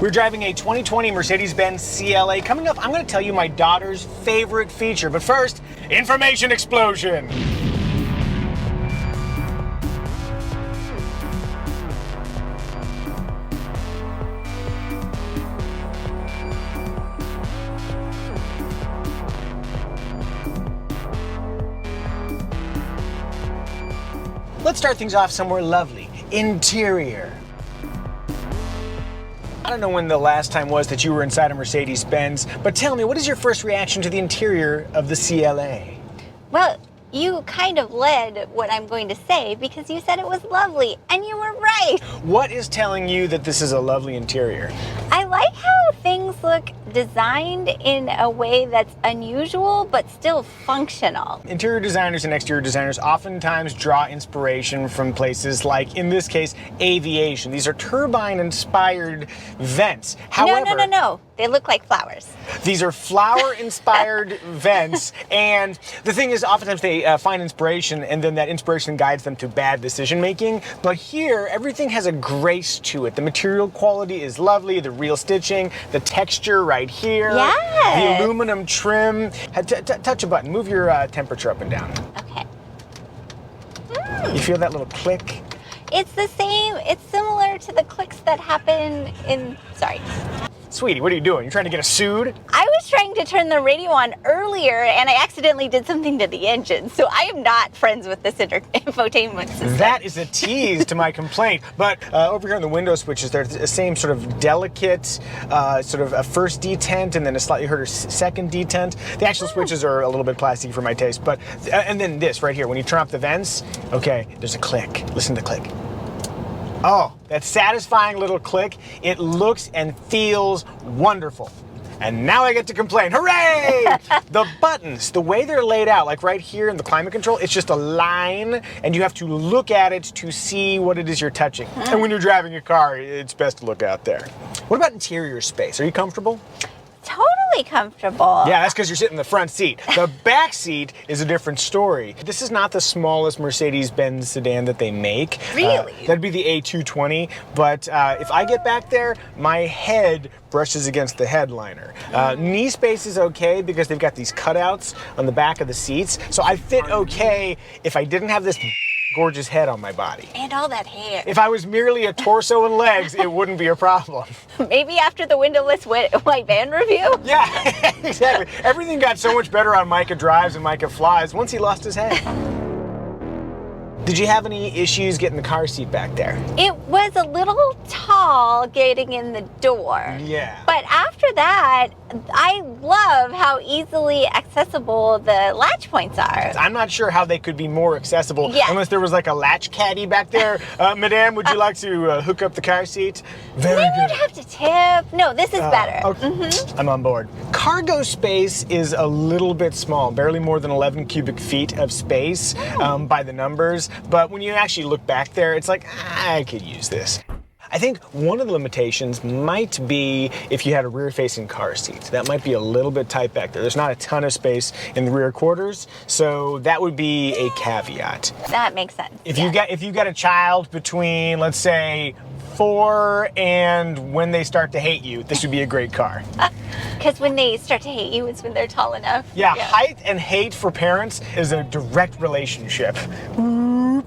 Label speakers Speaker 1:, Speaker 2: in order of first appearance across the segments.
Speaker 1: We're driving a 2020 Mercedes-Benz CLA. Coming up, I'm going to tell you my daughter's favorite feature. But first, information explosion. Let's start things off somewhere lovely. Interior. I don't know when the last time was that you were inside a Mercedes-Benz, but tell me, what is your first reaction to the interior of the CLA?
Speaker 2: Well, you kind of led what I'm going to say because you said it was lovely, and you were right.
Speaker 1: What is telling you that this is a lovely interior?
Speaker 2: I like how things look designed in a way that's unusual but still functional.
Speaker 1: Interior designers and exterior designers oftentimes draw inspiration from places like, in this case, aviation. These are turbine-inspired vents. However,
Speaker 2: No. They look like flowers.
Speaker 1: These are flower-inspired vents, and the thing is, oftentimes they find inspiration, and then that inspiration guides them to bad decision-making. But here, everything has a grace to it. The material quality is lovely, the real stitching, the texture right here,
Speaker 2: yes.
Speaker 1: the aluminum trim. Touch a button, move your temperature up and down.
Speaker 2: Okay.
Speaker 1: You feel that little click?
Speaker 2: It's the same, it's similar to the clicks that happen in, sorry.
Speaker 1: Sweetie, what are you doing? You're trying to get us sued?
Speaker 2: I was trying to turn the radio on earlier and I accidentally did something to the engine. So I am not friends with this infotainment system.
Speaker 1: That is a tease to my complaint. But over here on the window switches, there's the same sort of delicate, sort of a first detent and then a slightly harder second detent. The actual switches are a little bit classy for my taste. But and then this right here, when you turn off the vents, okay, there's a click. Listen to the click. Oh, that satisfying little click. It looks and feels wonderful. And now I get to complain. Hooray! The buttons, the way they're laid out, like right here in the climate control, it's just a line, and you have to look at it to see what it is you're touching. And when you're driving a car, it's best to look out there. What about interior space? Are you comfortable?
Speaker 2: Totally comfortable.
Speaker 1: Yeah, that's because you're sitting in the front seat. The back seat is a different story. This is not the smallest Mercedes-Benz sedan that they make.
Speaker 2: Really?
Speaker 1: That'd be the A220, but if I get back there, my head brushes against the headliner. Knee space is okay because they've got these cutouts on the back of the seats, so I fit okay if I didn't have this gorgeous head on my body.
Speaker 2: And all that hair.
Speaker 1: If I was merely a torso and legs, it wouldn't be a problem.
Speaker 2: Maybe after the windowless white van review?
Speaker 1: Yeah, exactly. Everything got so much better on Micah Drives and Micah Flies once he lost his head. Did you have any issues getting the car seat back there?
Speaker 2: It was a little tall getting in the door.
Speaker 1: Yeah.
Speaker 2: But after that, I love how easily accessible the latch points are.
Speaker 1: I'm not sure how they could be more accessible
Speaker 2: Yes.
Speaker 1: unless there was like a latch caddy back there. Madame, would you like to hook up the car seat? Very
Speaker 2: Maybe
Speaker 1: good.
Speaker 2: you'd have to tip. No, this is better.
Speaker 1: Okay. I'm on board. Cargo space is a little bit small, barely more than 11 cubic feet of space by the numbers. But when you actually look back there, it's like, I could use this. I think one of the limitations might be if you had a rear-facing car seat. That might be a little bit tight back there. There's not a ton of space in the rear quarters, so that would be a caveat.
Speaker 2: That makes sense.
Speaker 1: If you got a child between, let's say, 4 and when they start to hate you, this would be a great car.
Speaker 2: Because when they start to hate you, it's when they're tall enough.
Speaker 1: Yeah, height and hate for parents is a direct relationship.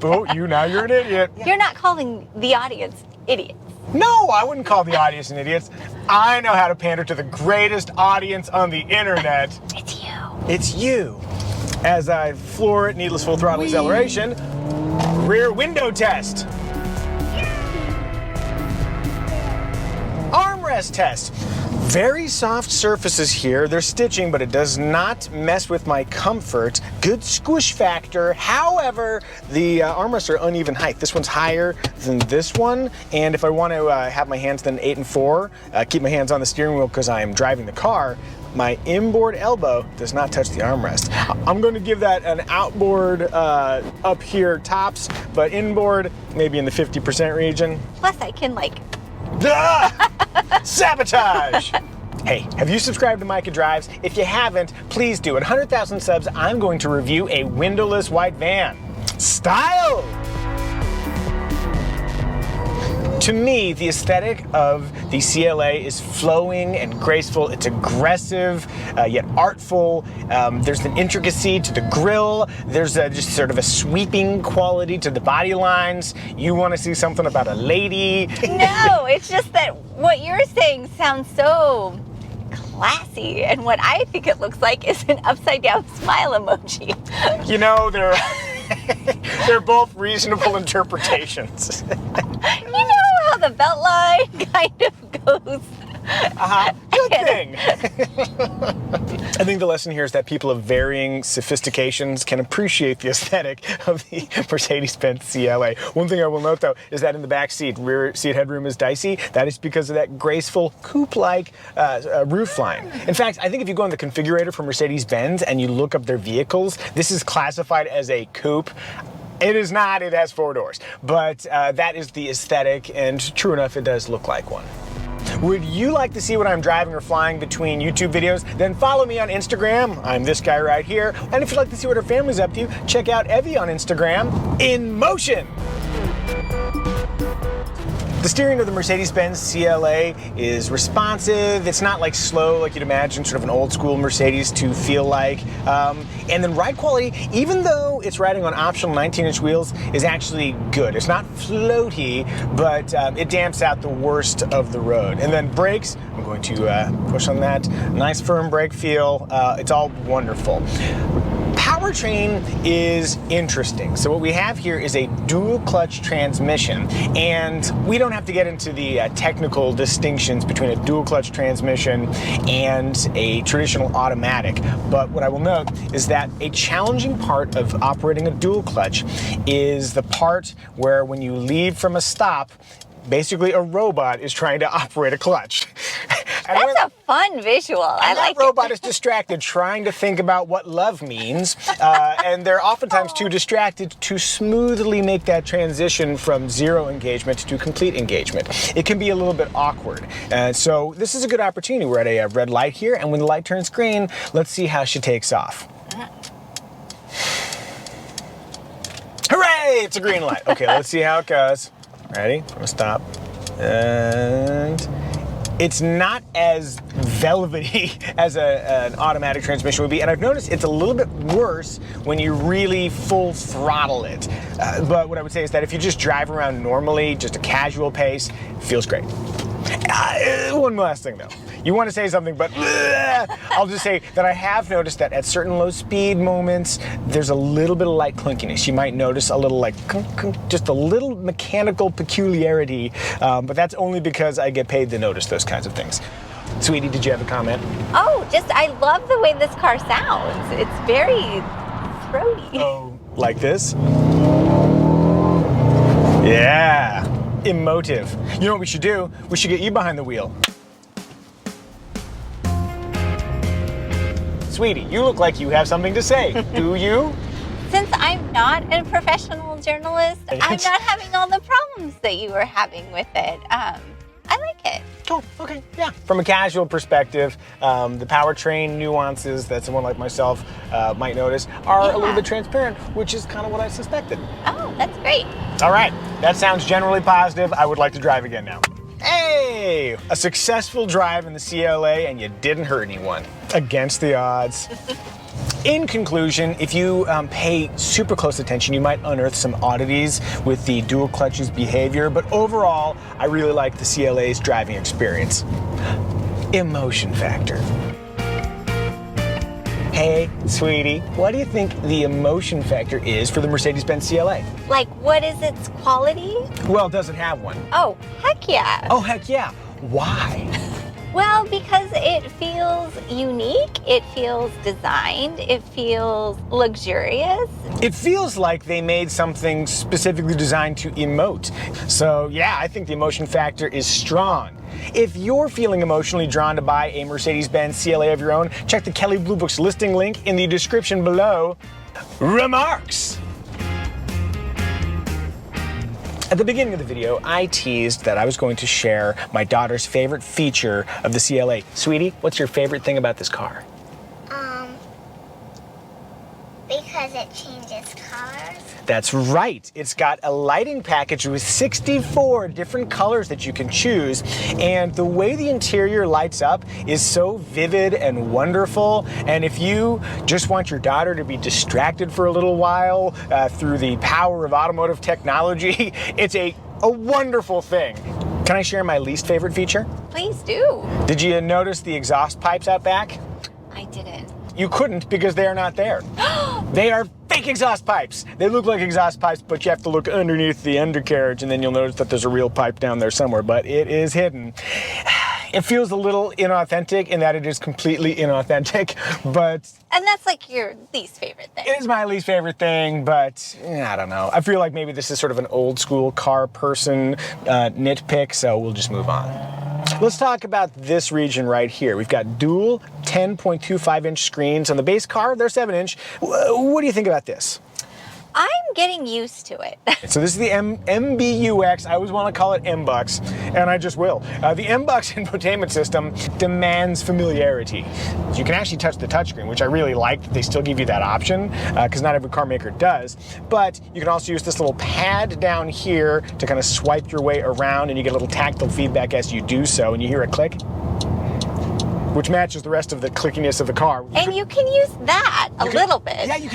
Speaker 1: Oh, you're an idiot.
Speaker 2: You're not calling the audience idiots.
Speaker 1: No, I wouldn't call the audience an idiot. I know how to pander to the greatest audience on the internet.
Speaker 2: It's you.
Speaker 1: It's you. As I floor it, needless full throttle acceleration, rear window test. Armrest test. Very soft surfaces here. They're stitching, but it does not mess with my comfort. Good squish factor. However, the armrests are uneven height. This one's higher than this one. And if I want to have my hands then 8 and 4, keep my hands on the steering wheel because I am driving the car, my inboard elbow does not touch the armrest. I'm going to give that an outboard up here tops, but inboard maybe in the 50% region.
Speaker 2: Plus, I can
Speaker 1: Sabotage! Hey, have you subscribed to Micah Drives? If you haven't, please do. At 100,000 subs, I'm going to review a windowless white van. Style! To me, the aesthetic of the CLA is flowing and graceful. It's aggressive, yet artful. There's an intricacy to the grille. There's just sort of a sweeping quality to the body lines. You want to see something about a lady.
Speaker 2: No, it's just that what you're saying sounds so classy, and what I think it looks like is an upside down smile emoji.
Speaker 1: You know, they're both reasonable interpretations.
Speaker 2: You know how the belt line kind of goes.
Speaker 1: Good thing. I think the lesson here is that people of varying sophistications can appreciate the aesthetic of the Mercedes-Benz CLA. One thing I will note, though, is that in the back seat, rear seat headroom is dicey. That is because of that graceful coupe-like roof line. In fact, I think if you go on the configurator for Mercedes-Benz and you look up their vehicles, this is classified as a coupe. It is not, it has 4 doors. But that is the aesthetic, and true enough, it does look like one. Would you like to see what I'm driving or flying between YouTube videos? Then follow me on Instagram. I'm this guy right here. And if you'd like to see what our family's up to, check out Evie on Instagram. In motion! The steering of the Mercedes-Benz CLA is responsive. It's not like slow like you'd imagine sort of an old school Mercedes to feel like. And then ride quality, even though it's riding on optional 19-inch wheels, is actually good. It's not floaty, but it damps out the worst of the road. And then brakes, I'm going to push on that. Nice firm brake feel. It's all wonderful. Powertrain is interesting. So what we have here is a dual clutch transmission, and we don't have to get into the technical distinctions between a dual clutch transmission and a traditional automatic. But what I will note is that a challenging part of operating a dual clutch is the part where when you leave from a stop, basically a robot is trying to operate a clutch.
Speaker 2: That's a fun visual. I like it.
Speaker 1: That robot is distracted trying to think about what love means, and they're oftentimes too distracted to smoothly make that transition from zero engagement to complete engagement. It can be a little bit awkward. So this is a good opportunity. We're at a red light here, and when the light turns green, let's see how she takes off. Hooray! It's a green light. Okay, let's see how it goes. Ready? I'm gonna stop. And it's not as velvety as an automatic transmission would be, and I've noticed it's a little bit worse when you really full throttle it. But what I would say is that if you just drive around normally, just a casual pace, it feels great. One last thing though. You want to say something, but I'll just say that I have noticed that at certain low speed moments, there's a little bit of light clunkiness. You might notice a little like, just a little mechanical peculiarity, but that's only because I get paid to notice those kinds of things. Sweetie, did you have a comment?
Speaker 2: Oh, I love the way this car sounds. It's very throaty.
Speaker 1: Oh, like this? Yeah, emotive. You know what we should do? We should get you behind the wheel. Sweetie, you look like you have something to say. Do you?
Speaker 2: Since I'm not a professional journalist, I'm not having all the problems that you were having with it. I like it.
Speaker 1: Cool, okay, yeah. From a casual perspective, the powertrain nuances that someone like myself might notice are a little bit transparent, which is kind of what I suspected.
Speaker 2: Oh, that's great.
Speaker 1: All right, that sounds generally positive. I would like to drive again now. Hey, a successful drive in the CLA and you didn't hurt anyone. Against the odds. In conclusion, if you pay super close attention, you might unearth some oddities with the dual clutch's behavior, but overall, I really like the CLA's driving experience. Emotion factor. Hey, sweetie, what do you think the emotion factor is for the Mercedes-Benz CLA?
Speaker 2: Like, what is its quality?
Speaker 1: Well, does it have one?
Speaker 2: Oh, heck yeah.
Speaker 1: Oh, heck yeah. Why?
Speaker 2: Well, because it feels unique, it feels designed, it feels luxurious.
Speaker 1: It feels like they made something specifically designed to emote. So yeah, I think the emotion factor is strong. If you're feeling emotionally drawn to buy a Mercedes-Benz CLA of your own, check the Kelley Blue Book's listing link in the description below. Remarks! At the beginning of the video, I teased that I was going to share my daughter's favorite feature of the CLA. Sweetie, what's your favorite thing about this car?
Speaker 3: Because it changes colors.
Speaker 1: That's right. It's got a lighting package with 64 different colors that you can choose. And the way the interior lights up is so vivid and wonderful. And if you just want your daughter to be distracted for a little while through the power of automotive technology, it's a wonderful thing. Can I share my least favorite feature?
Speaker 2: Please do.
Speaker 1: Did you notice the exhaust pipes out back?
Speaker 2: I didn't.
Speaker 1: You couldn't because they are not there. They are fake exhaust pipes. They look like exhaust pipes, but you have to look underneath the undercarriage and then you'll notice that there's a real pipe down there somewhere, but it is hidden. It feels a little inauthentic in that it is completely inauthentic, but...
Speaker 2: And that's like your least favorite thing.
Speaker 1: It is my least favorite thing, but I don't know. I feel like maybe this is sort of an old school car person nitpick, so we'll just move on. Let's talk about this region right here. We've got dual 10.25-inch screens on the base car. They're 7-inch. What do you think about this?
Speaker 2: I'm getting used to it.
Speaker 1: So this is the MBUX. I always want to call it MBUX, and I just will. The MBUX infotainment system demands familiarity. You can actually touch the touchscreen, which I really like that they still give you that option, because not every car maker does. But you can also use this little pad down here to kind of swipe your way around, and you get a little tactile feedback as you do so, and you hear a click, which matches the rest of the clickiness of the car.
Speaker 2: And you can use that a little bit.
Speaker 1: Yeah, you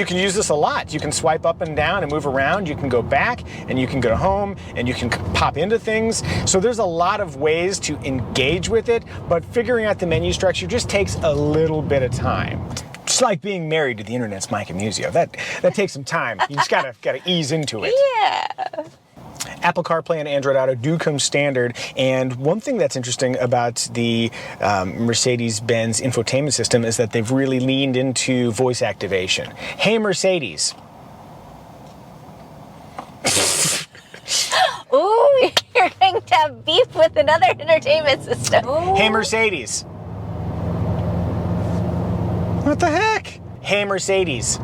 Speaker 1: can use this a lot. You can swipe up and down and move around. You can go back and you can go home and you can pop into things. So there's a lot of ways to engage with it, but figuring out the menu structure just takes a little bit of time. Just like being married to the internet's Micah Muzio. That takes some time. You just gotta ease into it.
Speaker 2: Yeah.
Speaker 1: Apple CarPlay and Android Auto do come standard, and one thing that's interesting about the Mercedes-Benz infotainment system is that they've really leaned into voice activation. Hey Mercedes.
Speaker 2: Ooh, you're going to have beef with another entertainment system. Ooh.
Speaker 1: Hey Mercedes. What the heck? Hey Mercedes.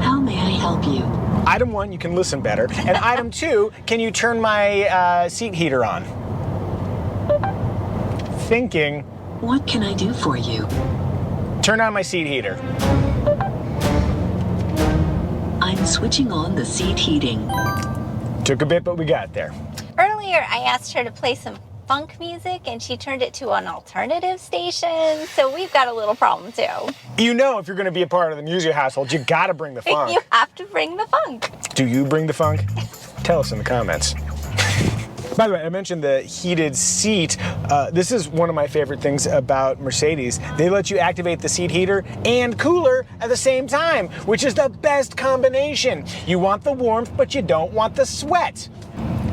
Speaker 3: How may I help you?
Speaker 1: Item 1, you can listen better. And item 2, can you turn my seat heater on? Thinking.
Speaker 3: What can I do for you?
Speaker 1: Turn on my seat heater.
Speaker 3: I'm switching on the seat heating.
Speaker 1: Took a bit, but we got there.
Speaker 2: Earlier, I asked her to play some funk music, and she turned it to an alternative station, so we've got a little problem, too.
Speaker 1: You know, if you're going to be a part of the Muzio household, you got to bring the funk.
Speaker 2: You have to bring the funk.
Speaker 1: Do you bring the funk? Tell us in the comments. By the way, I mentioned the heated seat. This is one of my favorite things about Mercedes. They let you activate the seat heater and cooler at the same time, which is the best combination. You want the warmth, but you don't want the sweat.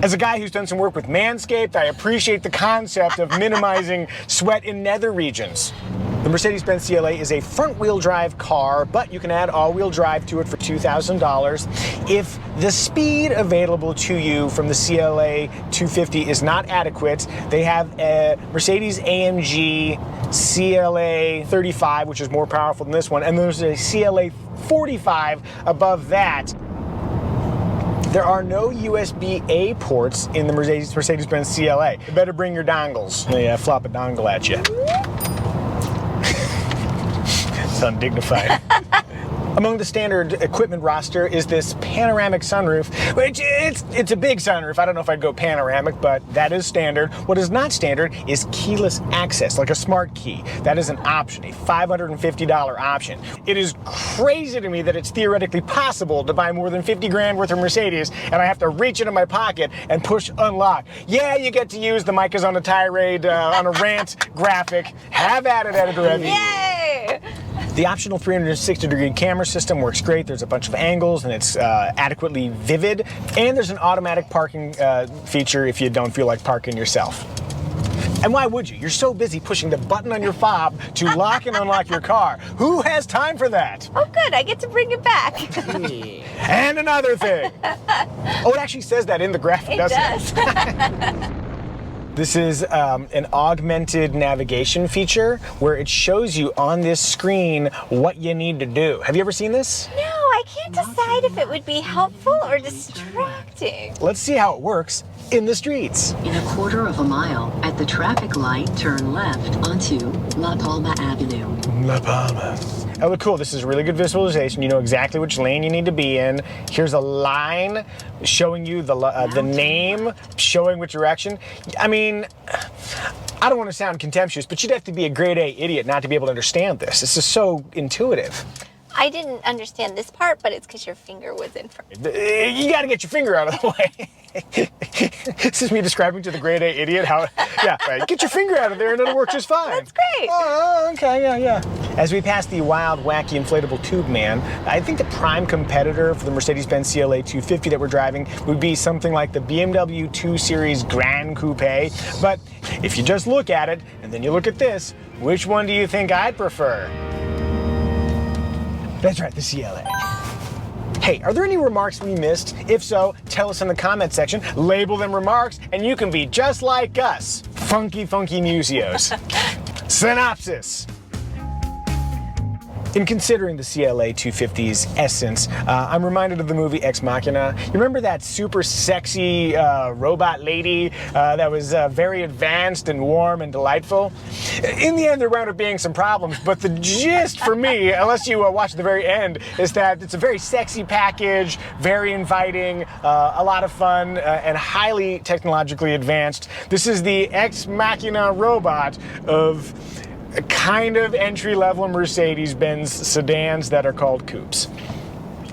Speaker 1: As a guy who's done some work with Manscaped, I appreciate the concept of minimizing sweat in nether regions. The Mercedes-Benz CLA is a front-wheel drive car, but you can add all-wheel drive to it for $2,000. If the speed available to you from the CLA 250 is not adequate, they have a Mercedes-AMG CLA 35, which is more powerful than this one, and there's a CLA 45 above that. There are no USB-A ports in the Mercedes-Benz CLA. You better bring your dongles. They flop a dongle at you. It's undignified. Among the standard equipment roster is this panoramic sunroof, which it's a big sunroof. I don't know if I'd go panoramic, but that is standard. What is not standard is keyless access, like a smart key. That is an option, a $550 option. It is crazy to me that it's theoretically possible to buy more than 50 grand worth of Mercedes, and I have to reach into my pocket and push unlock. Yeah, you get to use the Micah's on a tirade, on a rant graphic. Have at it, Editor Evie.
Speaker 2: Yay!
Speaker 1: The optional 360-degree camera system works great. There's a bunch of angles and it's adequately vivid. And there's an automatic parking feature if you don't feel like parking yourself. And why would you? You're so busy pushing the button on your fob to lock and unlock your car. Who has time for that?
Speaker 2: Oh, good. I get to bring it back.
Speaker 1: And another thing. Oh, it actually says that in the graphic, doesn't it?
Speaker 2: Does.
Speaker 1: This is an augmented navigation feature where it shows you on this screen what you need to do. Have you ever seen this?
Speaker 2: No, I can't decide if it would be helpful or distracting.
Speaker 1: Let's see how it works in the streets.
Speaker 3: In a quarter of a mile, at the traffic light, turn left onto La Palma Avenue.
Speaker 1: La Palma. Oh, look, cool. This is really good visualization. You know exactly which lane you need to be in. Here's a line showing you the name, showing which direction. I mean, I don't want to sound contemptuous, but you'd have to be a grade A idiot not to be able to understand this. This is so intuitive.
Speaker 2: I didn't understand this part, but it's because your finger was in front.
Speaker 1: You got to get your finger out of the way. This is me describing to the grade A idiot how, right, get your finger out of there and it'll work just fine.
Speaker 2: That's great.
Speaker 1: Oh, okay, yeah. As we pass the wild, wacky, inflatable tube man, I think the prime competitor for the Mercedes-Benz CLA 250 that we're driving would be something like the BMW 2 Series Grand Coupe. But if you just look at it and then you look at this, which one do you think I'd prefer? That's right, the CLA. Hey, are there any remarks we missed? If so, tell us in the comment section, label them remarks, and you can be just like us. Funky Muzios. Synopsis. In considering the CLA 250's essence, I'm reminded of the movie Ex Machina. You remember that super sexy robot lady that was very advanced and warm and delightful? In the end, there wound up being some problems, but the gist for me, unless you watch the very end, is that it's a very sexy package, very inviting, a lot of fun, and highly technologically advanced. This is the Ex Machina robot of a kind of entry-level Mercedes-Benz sedans that are called coupes.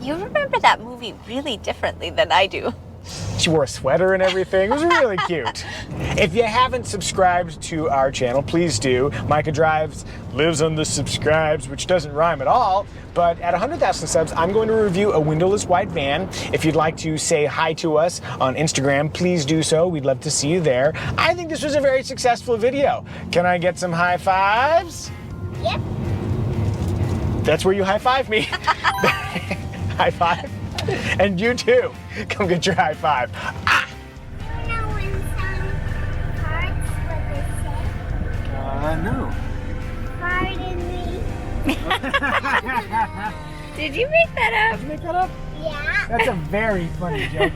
Speaker 2: You remember that movie really differently than I do.
Speaker 1: She wore a sweater and everything. It was really cute. If you haven't subscribed to our channel, please do. Micah Drives lives on the subscribes, which doesn't rhyme at all. But at 100,000 subs, I'm going to review a windowless white van. If you'd like to say hi to us on Instagram, please do so. We'd love to see you there. I think this was a very successful video. Can I get some high fives?
Speaker 2: Yep.
Speaker 1: That's where you high five me. High five. And you too. Come get your high five. Ah!
Speaker 4: You know when some parts what they say?
Speaker 1: No.
Speaker 4: Pardon me.
Speaker 2: Did you make that up?
Speaker 1: Did you make that up?
Speaker 4: Yeah.
Speaker 1: That's a very funny joke.